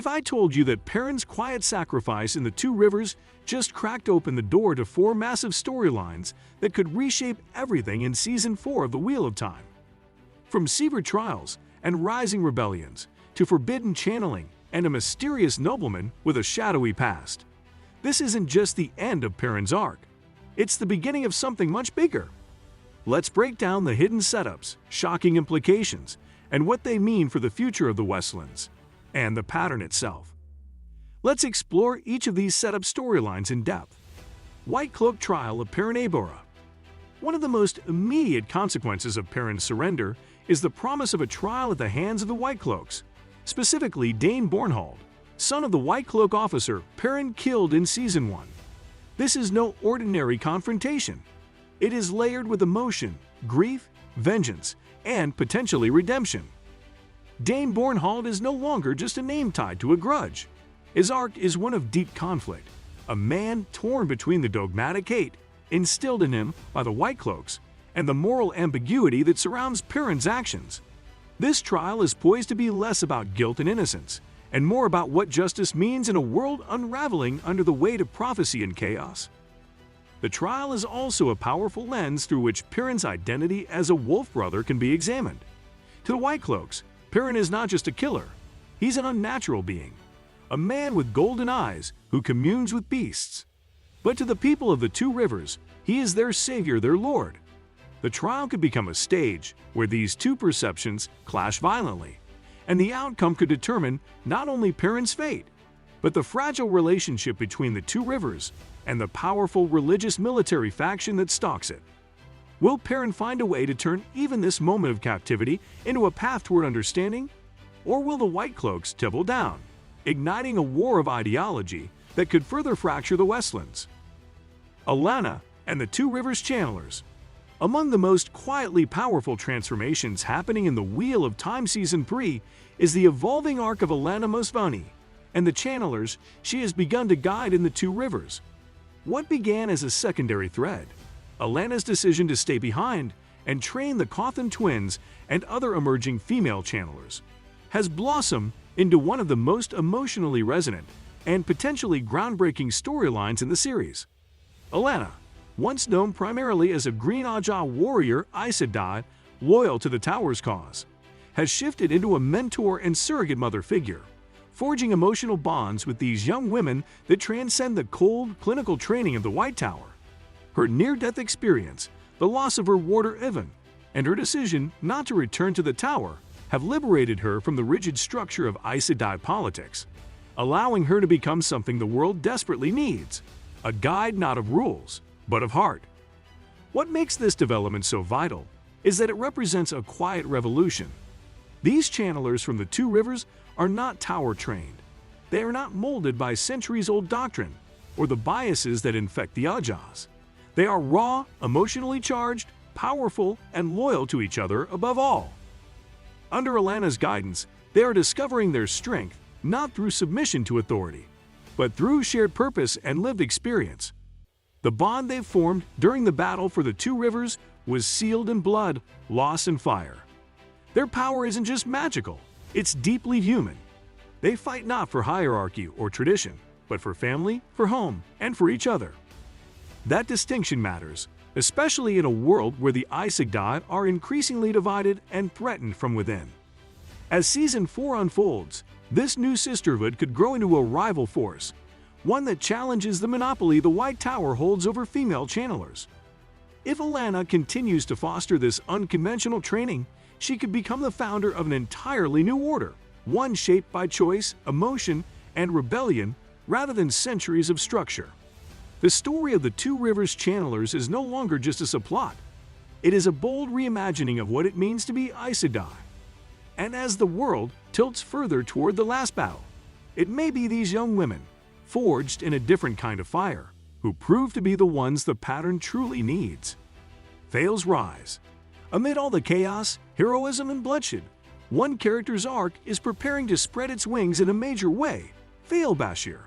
I told you that Perrin's quiet sacrifice in the Two Rivers just cracked open the door to 4 massive storylines that could reshape everything in Season 4 of the Wheel of Time? From secret trials and rising rebellions to forbidden channeling and a mysterious nobleman with a shadowy past. This isn't just the end of Perrin's arc. It's the beginning of something much bigger. Let's break down the hidden setups, shocking implications, and what they mean for the future of the Westlands and the pattern itself. Let's explore each of these setup storylines in depth. Whitecloak trial of Perrin Aybara. One of the most immediate consequences of Perrin's surrender is the promise of a trial at the hands of the Whitecloaks, specifically Dane Bornhold, son of the Whitecloak officer Perrin killed in Season 1. This is no ordinary confrontation. It is layered with emotion, grief, vengeance, and potentially redemption. Dane Bornhold is no longer just a name tied to a grudge. His arc is one of deep conflict, a man torn between the dogmatic hate instilled in him by the Whitecloaks and the moral ambiguity that surrounds Perrin's actions. This trial is poised to be less about guilt and innocence, and more about what justice means in a world unraveling under the weight of prophecy and chaos. The trial is also a powerful lens through which Perrin's identity as a Wolfbrother can be examined. To the Whitecloaks, Perrin is not just a killer, he's an unnatural being, a man with golden eyes who communes with beasts. But to the people of the Two Rivers, he is their savior, their lord. The trial could become a stage where these two perceptions clash violently, and the outcome could determine not only Perrin's fate, but the fragile relationship between the Two Rivers and the powerful religious military faction that stalks it. Will Perrin find a way to turn even this moment of captivity into a path toward understanding? Or will the Whitecloaks double down, igniting a war of ideology that could further fracture the Westlands? Alanna and the Two Rivers Channelers. Among the most quietly powerful transformations happening in the Wheel of Time Season 3 is the evolving arc of Alanna Mosvani and the Channelers she has begun to guide in the Two Rivers. What began as a secondary thread, Alanna's decision to stay behind and train the Cawthon twins and other emerging female channelers, has blossomed into one of the most emotionally resonant and potentially groundbreaking storylines in the series. Alanna, once known primarily as a Green Ajah warrior Aes Sedai loyal to the Tower's cause, has shifted into a mentor and surrogate mother figure, forging emotional bonds with these young women that transcend the cold, clinical training of the White Tower. Her near-death experience, the loss of her warder Ivan, and her decision not to return to the Tower have liberated her from the rigid structure of Aes Sedai politics, allowing her to become something the world desperately needs, a guide not of rules, but of heart. What makes this development so vital is that it represents a quiet revolution. These channelers from the Two Rivers are not Tower-trained. They are not molded by centuries-old doctrine or the biases that infect the Ajahs. They are raw, emotionally charged, powerful, and loyal to each other above all. Under Alanna's guidance, they are discovering their strength not through submission to authority, but through shared purpose and lived experience. The bond they formed during the battle for the Two Rivers was sealed in blood, loss, and fire. Their power isn't just magical, it's deeply human. They fight not for hierarchy or tradition, but for family, for home, and for each other. That distinction matters, especially in a world where the Aes Sedai are increasingly divided and threatened from within. As Season 4 unfolds, this new sisterhood could grow into a rival force, one that challenges the monopoly the White Tower holds over female channelers. If Alanna continues to foster this unconventional training, she could become the founder of an entirely new order, one shaped by choice, emotion, and rebellion rather than centuries of structure. The story of the Two Rivers Channelers is no longer just a subplot. It is a bold reimagining of what it means to be Aes Sedai. And as the world tilts further toward the last battle, it may be these young women, forged in a different kind of fire, who prove to be the ones the pattern truly needs. Faile's rise. Amid all the chaos, heroism, and bloodshed, one character's arc is preparing to spread its wings in a major way, Faile Bashir.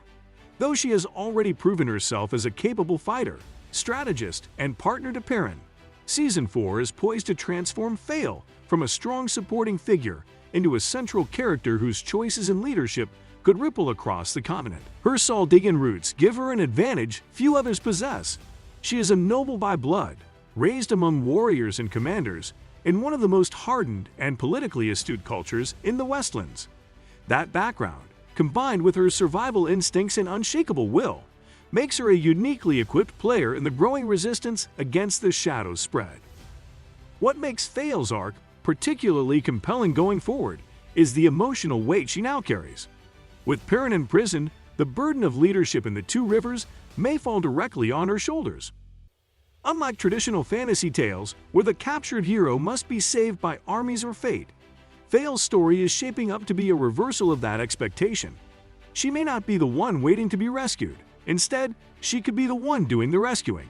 Though she has already proven herself as a capable fighter, strategist, and partner to Perrin, Season 4 is poised to transform Faile from a strong supporting figure into a central character whose choices and leadership could ripple across the continent. Her Saldigan roots give her an advantage few others possess. She is a noble by blood, raised among warriors and commanders in one of the most hardened and politically astute cultures in the Westlands. That background, combined with her survival instincts and unshakable will, makes her a uniquely equipped player in the growing resistance against the Shadows spread. What makes Faile's arc particularly compelling going forward is the emotional weight she now carries. With Perrin imprisoned, the burden of leadership in the Two Rivers may fall directly on her shoulders. Unlike traditional fantasy tales, where the captured hero must be saved by armies or fate, Faile's story is shaping up to be a reversal of that expectation. She may not be the one waiting to be rescued. Instead, she could be the one doing the rescuing.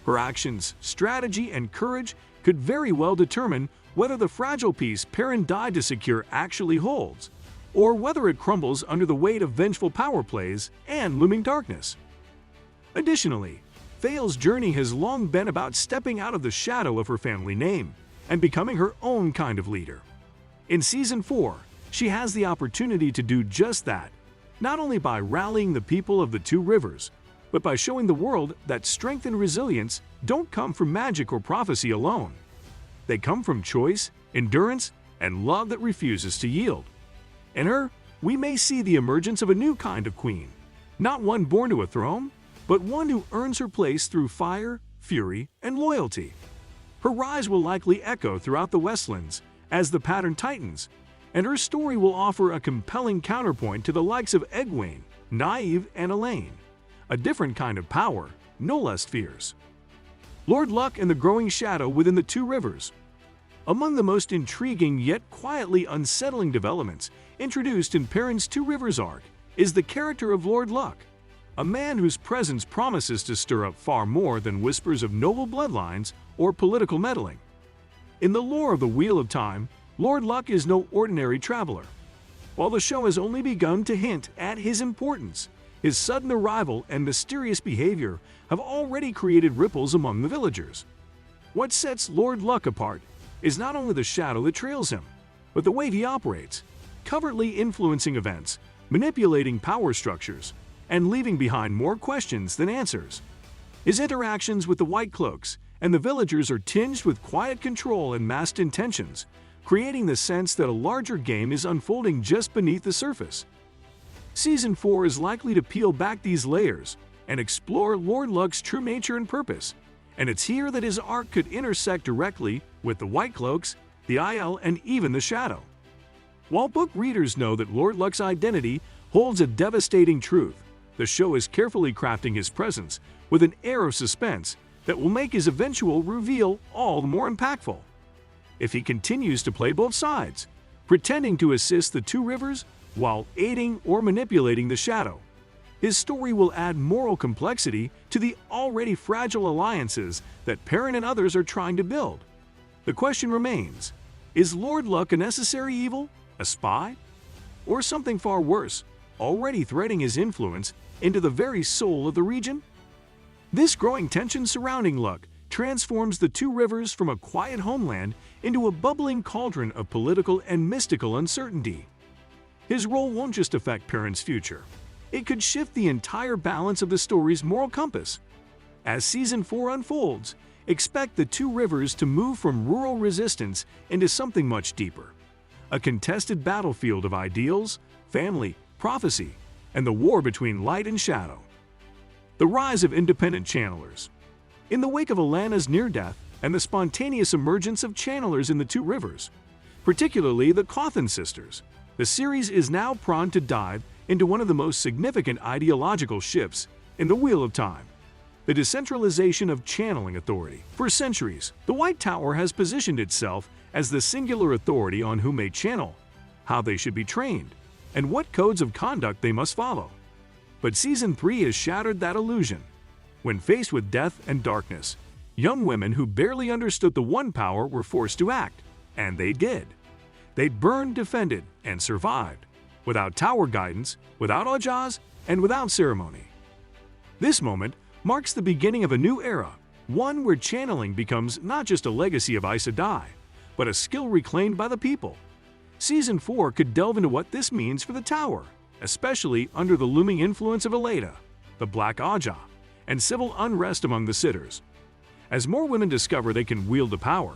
Her actions, strategy, and courage could very well determine whether the fragile piece Perrin died to secure actually holds, or whether it crumbles under the weight of vengeful power plays and looming darkness. Additionally, Faile's journey has long been about stepping out of the shadow of her family name and becoming her own kind of leader. In Season 4, she has the opportunity to do just that, not only by rallying the people of the Two Rivers, but by showing the world that strength and resilience don't come from magic or prophecy alone. They come from choice, endurance, and love that refuses to yield. In her, we may see the emergence of a new kind of queen, not one born to a throne, but one who earns her place through fire, fury, and loyalty. Her rise will likely echo throughout the Westlands as the pattern tightens, and her story will offer a compelling counterpoint to the likes of Egwene, Nynaeve, and Elaine, a different kind of power, no less fierce. Lord Luc and the growing shadow within the Two Rivers. Among the most intriguing yet quietly unsettling developments introduced in Perrin's Two Rivers arc is the character of Lord Luc, a man whose presence promises to stir up far more than whispers of noble bloodlines or political meddling. In the lore of the Wheel of Time, Lord Luc is no ordinary traveler. While the show has only begun to hint at his importance, his sudden arrival and mysterious behavior have already created ripples among the villagers. What sets Lord Luc apart is not only the shadow that trails him, but the way he operates, covertly influencing events, manipulating power structures, and leaving behind more questions than answers. His interactions with the Whitecloaks and the villagers are tinged with quiet control and masked intentions, creating the sense that a larger game is unfolding just beneath the surface. Season 4 is likely to peel back these layers and explore Lord Luc's true nature and purpose, and it's here that his arc could intersect directly with the Whitecloaks, the Aiel, and even the Shadow. While book readers know that Lord Luc's identity holds a devastating truth, the show is carefully crafting his presence with an air of suspense that will make his eventual reveal all the more impactful. If he continues to play both sides, pretending to assist the Two Rivers while aiding or manipulating the Shadow, his story will add moral complexity to the already fragile alliances that Perrin and others are trying to build. The question remains, is Lord Luc a necessary evil, a spy, or something far worse, already threading his influence into the very soul of the region? This growing tension surrounding Luc transforms the Two Rivers from a quiet homeland into a bubbling cauldron of political and mystical uncertainty. His role won't just affect Perrin's future. It could shift the entire balance of the story's moral compass. As Season 4 unfolds, expect the Two Rivers to move from rural resistance into something much deeper. A contested battlefield of ideals, family, prophecy, and the war between light and shadow. The rise of independent channelers. In the wake of Alanna's near-death and the spontaneous emergence of channelers in the Two Rivers, particularly the Cawthon sisters, the series is now prone to dive into one of the most significant ideological shifts in the Wheel of Time: the decentralization of channeling authority. For centuries, the White Tower has positioned itself as the singular authority on who may channel, how they should be trained, and what codes of conduct they must follow. But Season 3 has shattered that illusion. When faced with death and darkness, young women who barely understood the One Power were forced to act, and they did. They burned, defended, and survived, without tower guidance, without Ojaz, and without ceremony. This moment marks the beginning of a new era, one where channeling becomes not just a legacy of Aes Sedai, but a skill reclaimed by the people. Season 4 could delve into what this means for the Tower, especially under the looming influence of Alanna, the Black Aja, and civil unrest among the sitters. As more women discover they can wield the power,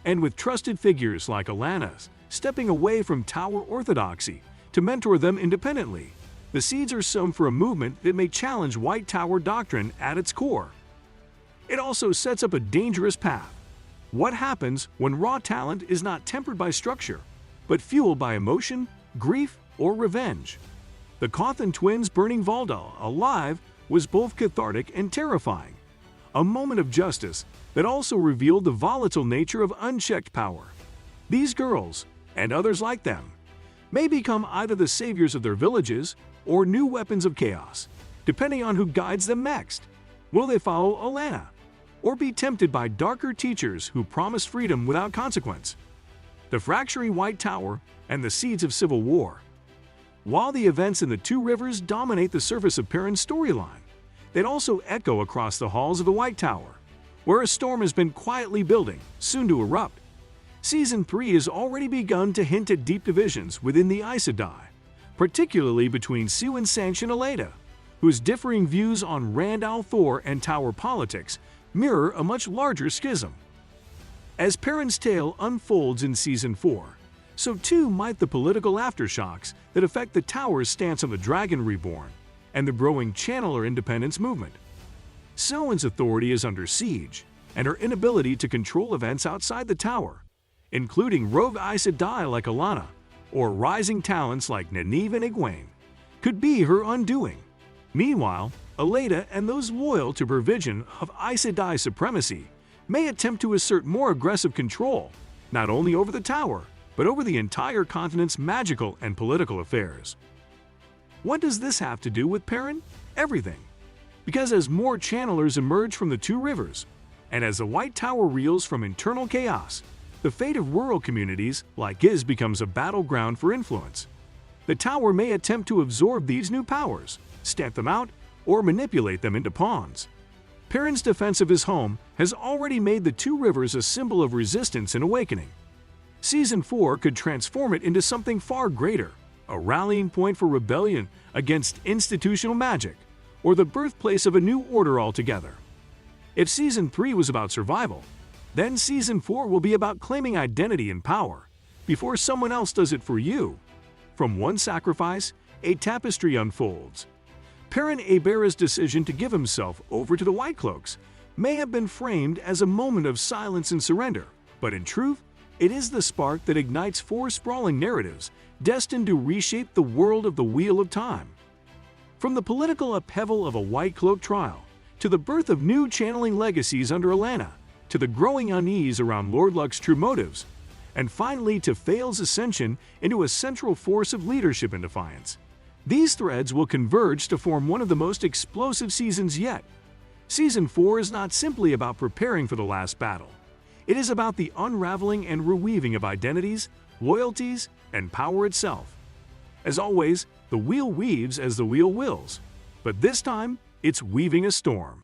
and with trusted figures like Alanna's stepping away from Tower orthodoxy to mentor them independently, the seeds are sown for a movement that may challenge White Tower doctrine at its core. It also sets up a dangerous path. What happens when raw talent is not tempered by structure, but fueled by emotion, grief, or revenge? The Cawthon twins burning Valdal alive was both cathartic and terrifying, a moment of justice that also revealed the volatile nature of unchecked power. These girls, and others like them, may become either the saviors of their villages or new weapons of chaos, depending on who guides them next. Will they follow Alanna, or be tempted by darker teachers who promise freedom without consequence? The fracturing White Tower and the seeds of civil war. While the events in the Two Rivers dominate the surface of Perrin's storyline, they also echo across the halls of the White Tower, where a storm has been quietly building, soon to erupt. Season 3 has already begun to hint at deep divisions within the Aes Sedai, particularly between Siuan Sanction and Alanna, whose differing views on Rand al'Thor and Tower politics mirror a much larger schism. As Perrin's tale unfolds in Season 4, so too might the political aftershocks that affect the Tower's stance on the Dragon Reborn and the growing Channeler independence movement. Siuan's authority is under siege, and her inability to control events outside the Tower, including rogue Aes Sedai like Alanna or rising talents like Nynaeve and Egwene, could be her undoing. Meanwhile, Alanna and those loyal to her vision of Aes Sedai supremacy may attempt to assert more aggressive control, not only over the Tower, but over the entire continent's magical and political affairs. What does this have to do with Perrin? Everything. Because as more channelers emerge from the Two Rivers, and as the White Tower reels from internal chaos, the fate of rural communities like his becomes a battleground for influence. The Tower may attempt to absorb these new powers, stamp them out, or manipulate them into pawns. Perrin's defense of his home has already made the Two Rivers a symbol of resistance and awakening. Season 4 could transform it into something far greater, a rallying point for rebellion against institutional magic, or the birthplace of a new order altogether. If Season 3 was about survival, then Season 4 will be about claiming identity and power before someone else does it for you. From one sacrifice, a tapestry unfolds. Perrin Aybara's decision to give himself over to the Whitecloaks may have been framed as a moment of silence and surrender, but in truth, it is the spark that ignites 4 sprawling narratives destined to reshape the world of the Wheel of Time. From the political upheaval of a Whitecloak trial, to the birth of new channeling legacies under Alanna, to the growing unease around Lord Luc's true motives, and finally to Faile's ascension into a central force of leadership and defiance. These threads will converge to form one of the most explosive seasons yet. Season 4 is not simply about preparing for the last battle. It is about the unraveling and reweaving of identities, loyalties, and power itself. As always, the wheel weaves as the wheel wills, but this time, it's weaving a storm.